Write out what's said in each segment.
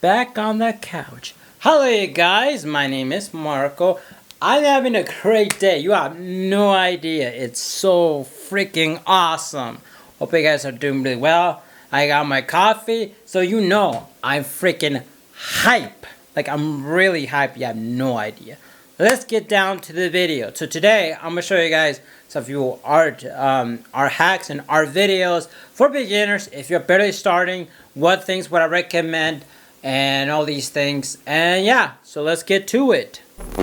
back on the couch. Hello, you guys. My name is Marco. I'm having a great day. You have no idea. It's so freaking awesome. Hope you guys are doing really well. I got my coffee, so you know I'm freaking hype. Like, I'm really hype. You have no idea. Let's get down to the video. So today, I'm gonna show you guys some few art hacks and art videos for beginners. If you're barely starting, what things would I recommend, and all these things. And yeah, so let's get to it.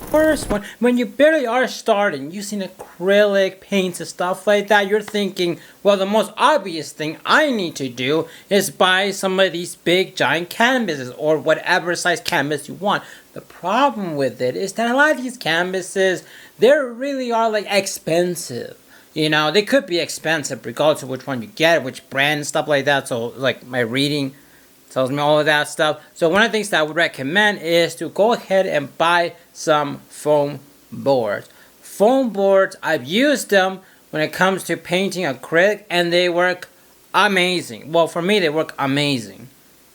First one, when you barely are starting using acrylic paints and stuff like that, you're thinking, well, the most obvious thing I need to do is buy some of these big giant canvases or whatever size canvas you want. The problem with it is that a lot of these canvases, they really are like expensive. You know, they could be expensive regardless of which one you get, which brand and stuff like that. So like my reading tells me all of that stuff. So one of the things that I would recommend is to go ahead and buy some foam boards. Foam boards, I've used them when it comes to painting acrylic, and they work amazing. Well, for me, they work amazing,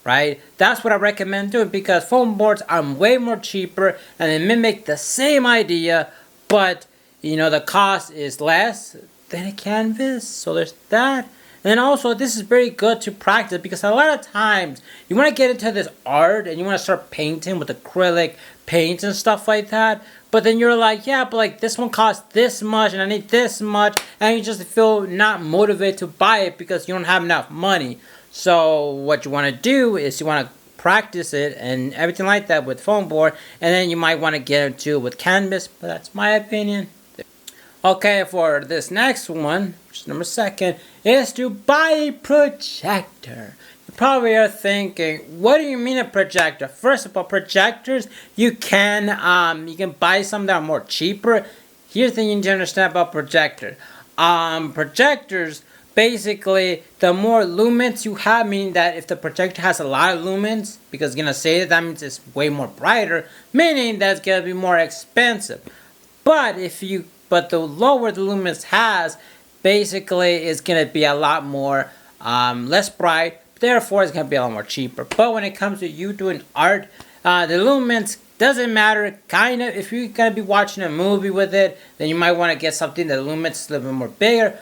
right? That's what I recommend doing, because foam boards are way more cheaper and they mimic the same idea, but you know, the cost is less than a canvas. So there's that. And also, this is very good to practice, because a lot of times you want to get into this art and you want to start painting with acrylic paints and stuff like that. But then you're like, yeah, but like this one costs this much and I need this much. And you just feel not motivated to buy it because you don't have enough money. So what you want to do is you want to practice it and everything like that with foam board. And then you might want to get into it with canvas. But that's my opinion. Okay, for this next one, which is number 2, is to buy a projector. You probably are thinking, what do you mean a projector? First of all, projectors, you can buy some that are more cheaper. Here's the thing you need to understand about projector. Projectors, basically, the more lumens you have, meaning that if the projector has a lot of lumens, because it's going to say that means it's way more brighter, meaning that it's going to be more expensive. But the lower the lumens has, basically it's going to be a lot more less bright, therefore it's going to be a lot more cheaper. But when it comes to you doing art, the lumens doesn't matter. Kind of, if you're going to be watching a movie with it, then you might want to get something that the lumens is a little bit more bigger.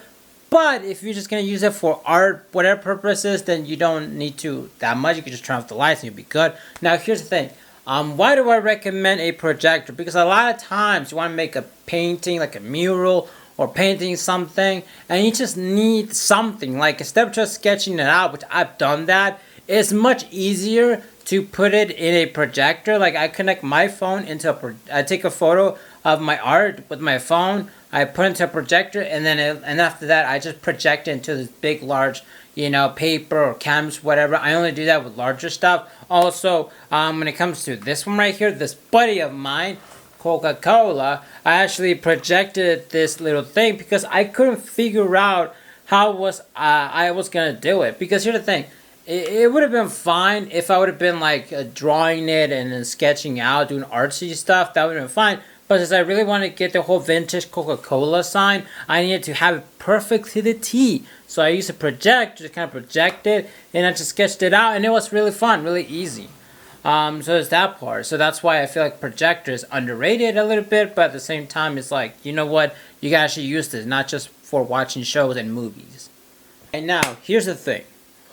But if you're just going to use it for art, whatever purposes, then you don't need to that much. You can just turn off the lights and you'll be good. Now here's the thing. Why do I recommend a projector? Because a lot of times you want to make a painting, like a mural, or painting something, and you just need something. Like, instead of just sketching it out, which I've done that, it's much easier to put it in a projector. Like, I connect my phone into I take a photo of my art with my phone, I put it into a projector, and then after that, I just project it into this big, large, you know, paper or canvas, whatever. I only do that with larger stuff. Also, when it comes to this one right here, this buddy of mine, Coca-Cola, I actually projected this little thing because I couldn't figure out how I was gonna do it. Because here's the thing, it would have been fine if I would have been like drawing it and then sketching out, doing artsy stuff. That would have been fine. But since I really wanted to get the whole vintage Coca-Cola sign, I needed to have it perfect to the T. So I used a projector to kind of project it, and I just sketched it out, and it was really fun, really easy. So there's that part. So that's why I feel like projector is underrated a little bit, but at the same time, it's like, you know what? You can actually use this, not just for watching shows and movies. And now, here's the thing,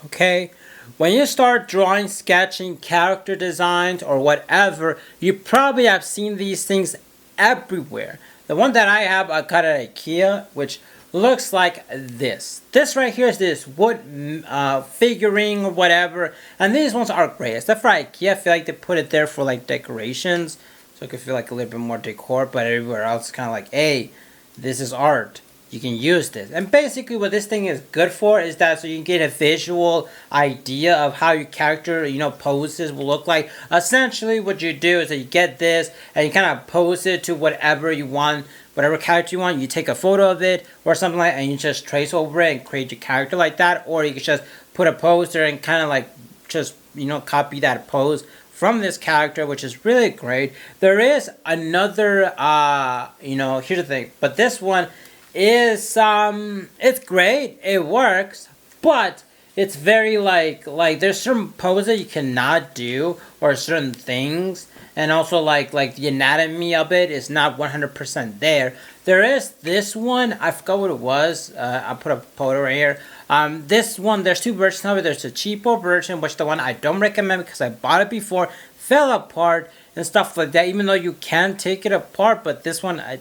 okay? When you start drawing, sketching, character designs, or whatever, you probably have seen these things everywhere. The one that I have, I got at IKEA, which looks like this. This right here is this wood figurine or whatever, and these ones are great. Except for IKEA, I feel like they put it there for like decorations, so it could feel like a little bit more decor. But everywhere else, it's kind of like, hey, this is art. You can use this. And basically what this thing is good for is that so you can get a visual idea of how your character, you know, poses will look like. Essentially what you do is that you get this and you kind of pose it to whatever you want, whatever character you want. You take a photo of it or something like that, and you just trace over it and create your character like that. Or you can just put a pose there and kind of like just, you know, copy that pose from this character, which is really great. There is another, you know, here's the thing, but this one is, it's great, it works, but it's very like there's certain poses you cannot do or certain things, and also like the anatomy of it is not 100% there. There is this one, I forgot what it was. I'll put a photo right here. This one, there's two versions of it. There's a cheapo version, which the one I don't recommend because I bought it before, fell apart and stuff like that. Even though you can take it apart, but this one I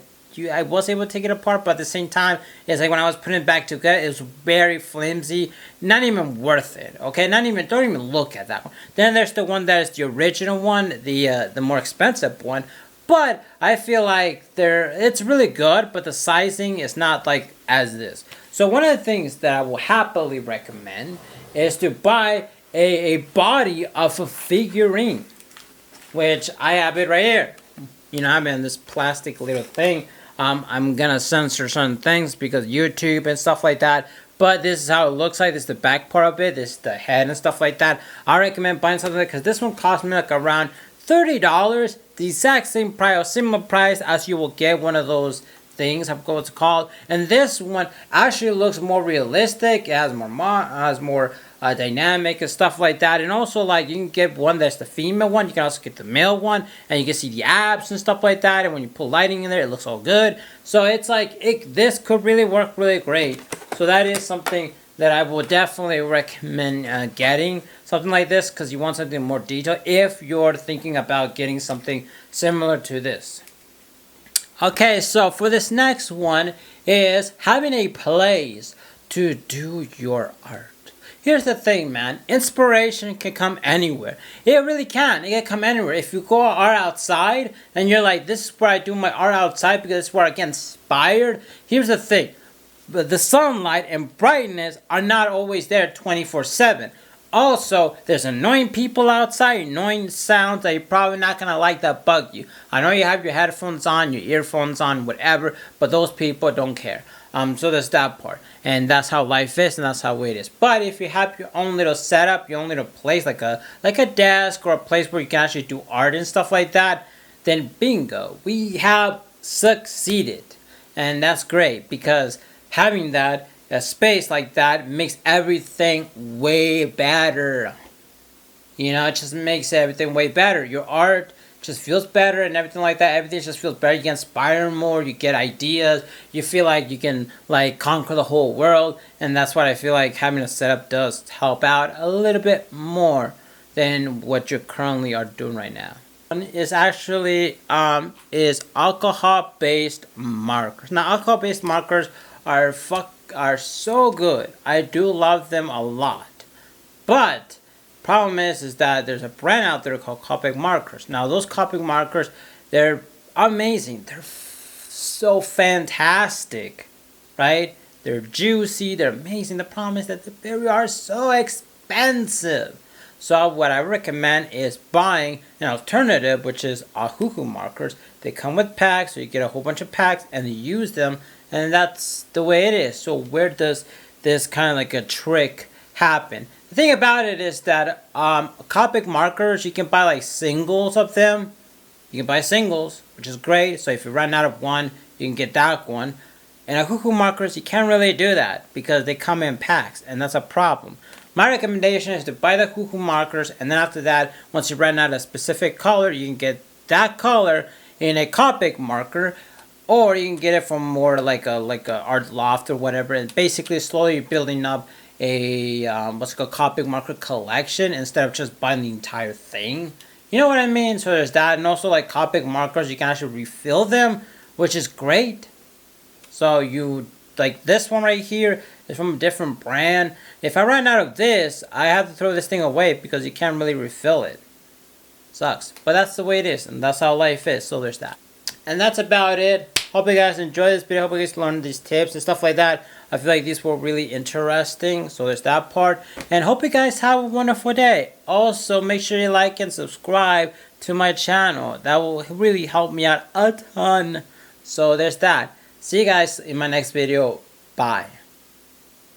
was able to take it apart, but at the same time, it's like when I was putting it back together, it was very flimsy, not even worth it. Okay, don't even look at that one. Then there's the one that is the original one, the more expensive one. But I feel like it's really good, but the sizing is not like as this. So one of the things that I will happily recommend is to buy a body of a figurine, which I have it right here. You know, I'm in this plastic little thing. I'm gonna censor certain things because YouTube and stuff like that. But this is how it looks like. This is the back part of it. This is the head and stuff like that. I recommend buying something like, because this one cost me like around $30. The exact same price or similar price as you will get one of those things. I forgot what it's called. And this one actually looks more realistic. It has more dynamic and stuff like that. And also, like, you can get one that's the female one. You can also get the male one, and you can see the abs and stuff like that. And when you put lighting in there, it looks all good. So it's like this could really work really great. So that is something that I will definitely recommend getting something like this, because you want something more detailed if you're thinking about getting something similar to this. Okay, so for this next one is having a place to do your art. Here's the thing, man. Inspiration can come anywhere. It really can. It can come anywhere. If you go art outside and you're like, this is where I do my art outside because it's where I get inspired. Here's the thing. The sunlight and brightness are not always there 24/7. Also, there's annoying people outside, annoying sounds that you're probably not going to like that bug you. I know you have your headphones on, your earphones on, whatever, but those people don't care. So there's that part. And that's how life is, and that's how it is. But if you have your own little setup, your own little place, like a desk or a place where you can actually do art and stuff like that, then bingo, we have succeeded. And that's great, because having that a space like that makes everything way better. You know, it just makes everything way better. Your art just feels better and everything like that. Everything just feels better. You get inspired more. You get ideas. You feel like you can like conquer the whole world. And that's what I feel like having a setup does help out a little bit more than what you currently are doing right now. One is actually is alcohol-based markers. Now, alcohol-based markers are so good. I do love them a lot. But problem is that there's a brand out there called Copic markers. Now those Copic markers, they're amazing. They're so fantastic, right? They're juicy. They're amazing. The problem is that they are so expensive. So what I recommend is buying an alternative, which is Ahuhu markers. They come with packs, so you get a whole bunch of packs and you use them. And that's the way it is. So where does this kind of like a trick happen? The thing about it is that Copic markers, you can buy like singles of them. You can buy singles, which is great. So if you run out of one, you can get that one. And Ahuhu markers, you can't really do that because they come in packs, and that's a problem. My recommendation is to buy the Ahuhu markers, and then after that, once you run out of a specific color, you can get that color in a Copic marker. Or you can get it from more like a art loft or whatever, and basically slowly building up a what's called Copic marker collection instead of just buying the entire thing. You know what I mean? So there's that, and also like Copic markers, you can actually refill them, which is great. So you like this one right here is from a different brand. If I run out of this, I have to throw this thing away because you can't really refill it. Sucks, but that's the way it is, and that's how life is. So there's that. And that's about it. Hope you guys enjoyed this video. Hope you guys learned these tips and stuff like that. I feel like these were really interesting. So there's that part. And hope you guys have a wonderful day. Also, make sure you like and subscribe to my channel. That will really help me out a ton. So there's that. See you guys in my next video. Bye.